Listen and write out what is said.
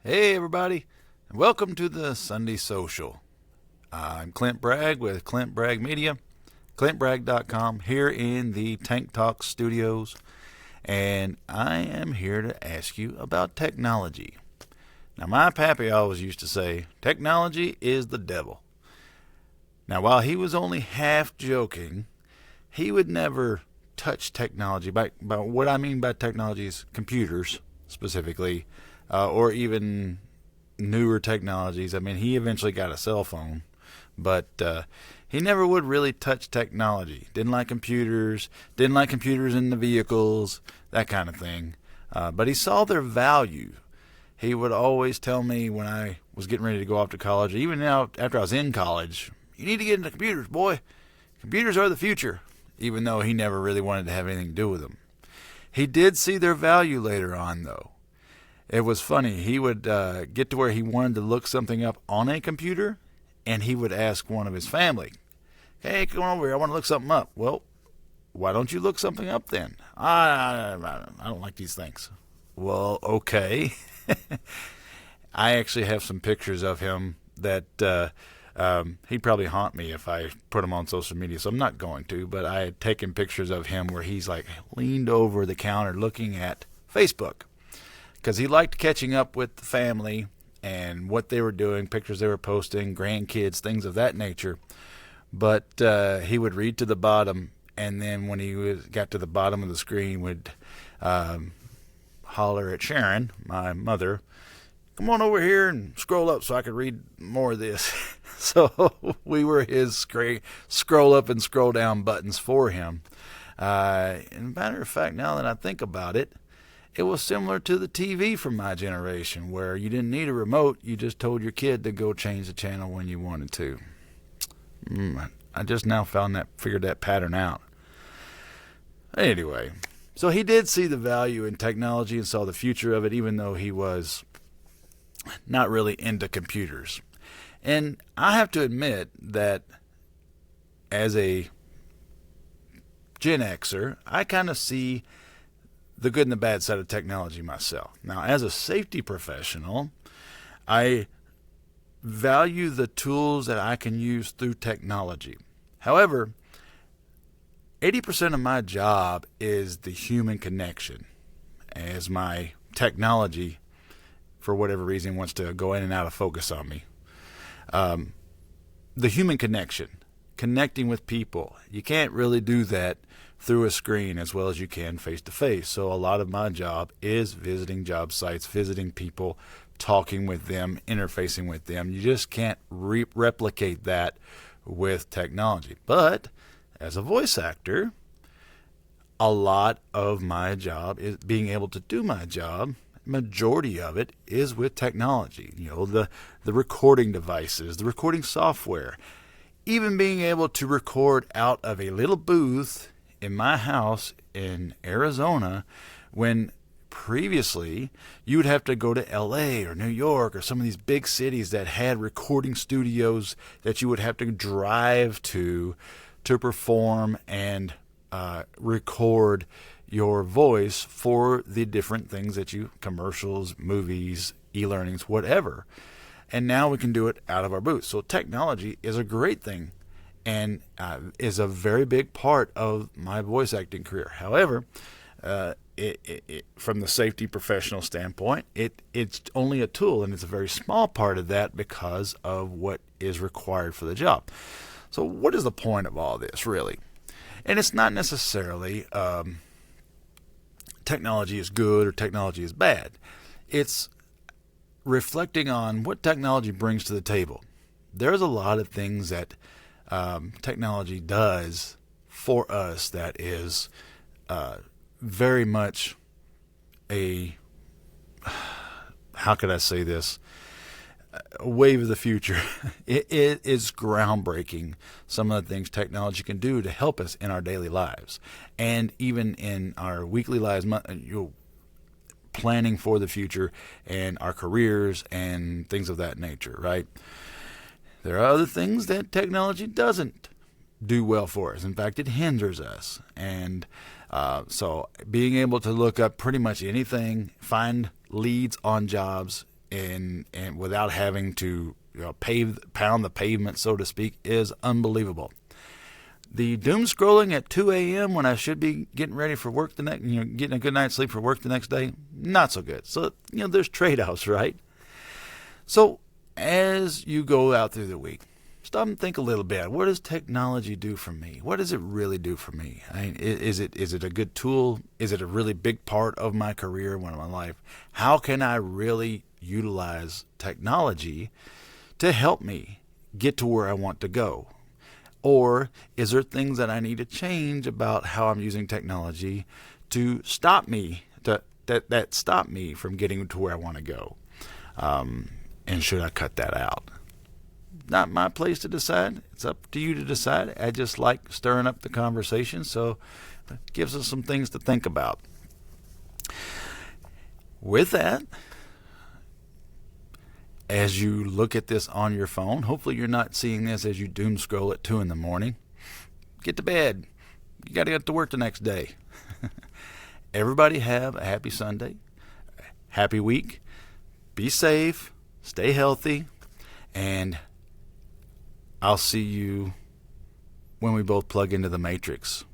Hey, everybody, and welcome to the Sunday Social. I'm Clint Bragg with Clint Bragg Media, clintbragg.com, here in the Tank Talk studios, and I am here to ask you about technology. Now, my pappy always used to say, technology is the devil. Now, while he was only half joking, he would never touch technology. By what I mean by technology is computers, specifically, or even newer technologies. I mean, he eventually got a cell phone, but he never would really touch technology. Didn't like computers in the vehicles, that kind of thing. But he saw their value. He would always tell me when I was getting ready to go off to college, even now after I was in college, you need to get into computers, boy. Computers are the future, even though he never really wanted to have anything to do with them. He did see their value later on, though. It was funny. He would get to where he wanted to look something up on a computer, and he would ask one of his family, hey, come on over here. I want to look something up. Well, why don't you look something up then? I don't like these things. Well, okay. I actually have some pictures of him that he'd probably haunt me if I put them on social media, so I'm not going to. But I had taken pictures of him where he's like leaned over the counter looking at Facebook, because he liked catching up with the family and what they were doing, pictures they were posting, grandkids, things of that nature. But he would read to the bottom, and then when he got to the bottom of the screen, would holler at Sharon, my mother, come on over here and scroll up so I could read more of this. So we were his scroll up and scroll down buttons for him. And matter of fact, now that I think about it, it was similar to the TV from my generation, where you didn't need a remote. You just told your kid to go change the channel when you wanted to. I just now figured that pattern out. Anyway, so he did see the value in technology and saw the future of it, even though he was not really into computers. And I have to admit that as a Gen Xer, I kind of see the good and the bad side of technology myself. Now, as a safety professional, I value the tools that I can use through technology. However, 80% of my job is the human connection, as my technology, for whatever reason, wants to go in and out of focus on me. The human connection, connecting with people. You can't really do that through a screen as well as you can face-to-face. So a lot of my job is visiting job sites, visiting people, talking with them, interfacing with them. You just can't replicate that with technology. But as a voice actor, a lot of my job is being able to do my job. Majority of it is with technology. You know, the recording devices, the recording software, even being able to record out of a little booth in my house in Arizona, when previously you would have to go to LA or New York or some of these big cities that had recording studios that you would have to drive to perform and record your voice for the different things that commercials, movies, e-learnings, whatever. And now we can do it out of our booth. So technology is a great thing and is a very big part of my voice acting career. However, from the safety professional standpoint, it's only a tool, and it's a very small part of that because of what is required for the job. So what is the point of all this, really? And it's not necessarily technology is good or technology is bad. It's reflecting on what technology brings to the table. There's a lot of things that technology does for us that is very much how could I say this? A wave of the future. It is groundbreaking, some of the things technology can do to help us in our daily lives, and even in our weekly lives, planning for the future and our careers and things of that nature, right? There are other things that technology doesn't do well for us. In fact, it hinders us. And so being able to look up pretty much anything, find leads on jobs and without having to pound the pavement, so to speak, is unbelievable. The doom scrolling at 2 a.m. when I should be getting ready for work getting a good night's sleep for work the next day, not so good. So, there's trade-offs, right? So, as you go out through the week, stop and think a little bit. What does technology do for me? What does it really do for me? Is it a good tool? Is it a really big part of my career, of my life? How can I really utilize technology to help me get to where I want to go? Or is there things that I need to change about how I'm using technology to stop me, that stop me from getting to where I want to go? And should I cut that out? Not my place to decide. It's up to you to decide. I just like stirring up the conversation, so it gives us some things to think about. With that, as you look at this on your phone, hopefully you're not seeing this as you doom scroll at 2 in the morning. Get to bed. You got to get to work the next day. Everybody have a happy Sunday, happy week. Be safe, stay healthy, and I'll see you when we both plug into the Matrix.